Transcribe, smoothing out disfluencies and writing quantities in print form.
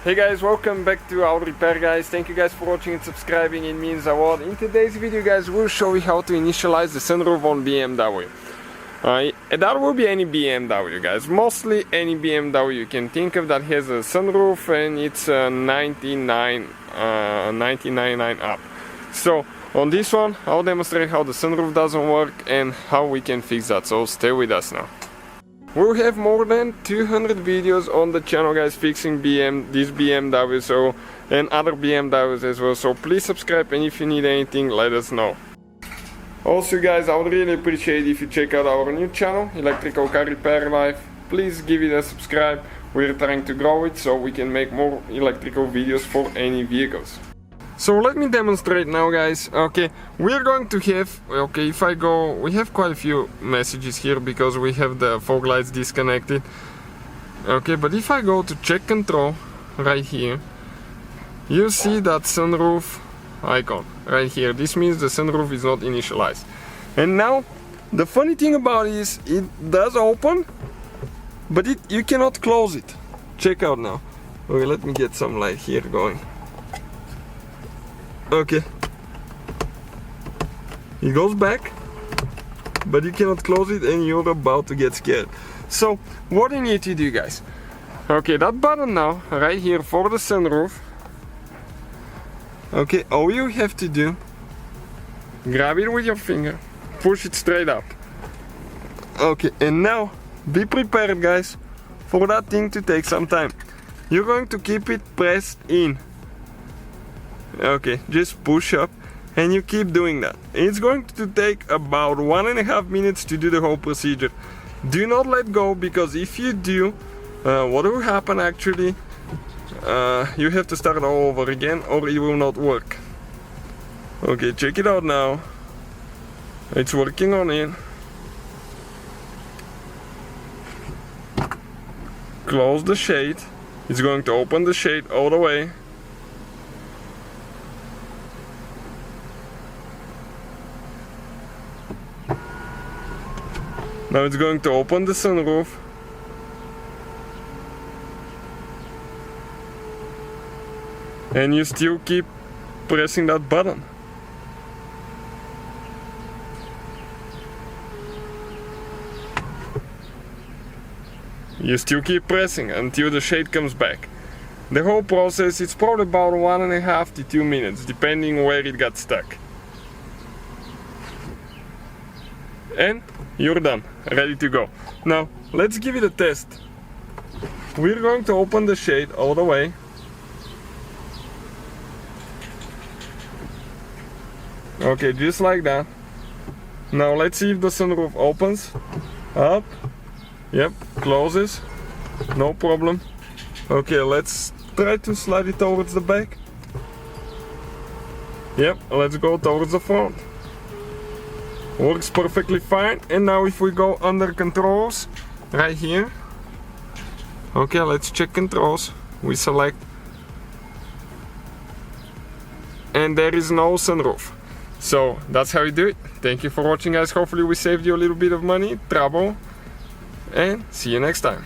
Hey guys, welcome back to Auto Repair guys. Thank you guys for watching and subscribing, it means a lot. In today's video guys, we'll show you how to initialize the sunroof on BMW. That will be any BMW guys, mostly any BMW you can think of that has a sunroof and it's 99.9 up. So on this one, I'll demonstrate how the sunroof doesn't work and how we can fix that, so stay with us now. We'll have more than 200 videos on the channel guys fixing this BMW and other BMWs as well, so please subscribe, and if you need anything, let us know. Also guys, I would really appreciate if you check out our new channel, Electrical Car Repair Life. Please give it a subscribe. We're trying to grow it so we can make more electrical videos for any vehicles. So let me demonstrate now guys. Okay, we're going to have, okay, if I go, we have quite a few messages here because we have the fog lights disconnected. Okay, but if I go to check control right here, you see that sunroof icon right here. This means the sunroof is not initialized. And now the funny thing about it is it does open, but you cannot close it. Check out now. Okay, let me get some light here going. Okay, it goes back, but you cannot close it and you're about to get scared. So what you need to do guys, okay, that button now right here for the sunroof, okay, all you have to do, grab it with your finger, push it straight up. Okay, and now be prepared guys for that thing to take some time. You're going to keep it pressed in. Okay, just push up and you keep doing that. It's going to take about 1.5 minutes to do the whole procedure. Do not let go, because if you do, what will happen actually, you have to start all over again or it will not work. Okay, check it out now. It's working on it. Close the shade. It's going to open the shade all the way. Now it's going to open the sunroof. And you still keep pressing that button. You still keep pressing until the shade comes back. The whole process is probably about 1.5 to 2 minutes, depending where it got stuck. And you're done, ready to go. Now let's give it a test. We're going to open the shade all the way. Okay, just like that. Now let's see if the sunroof opens up. Yep, closes, no problem. Okay, let's try to slide it towards the back. Yep, let's go towards the front. Works perfectly fine. And now if we go under controls right here, okay, let's check controls. We select, and there is no sunroof. So that's how you do it. Thank you for watching guys. Hopefully we saved you a little bit of money, trouble, and see you next time.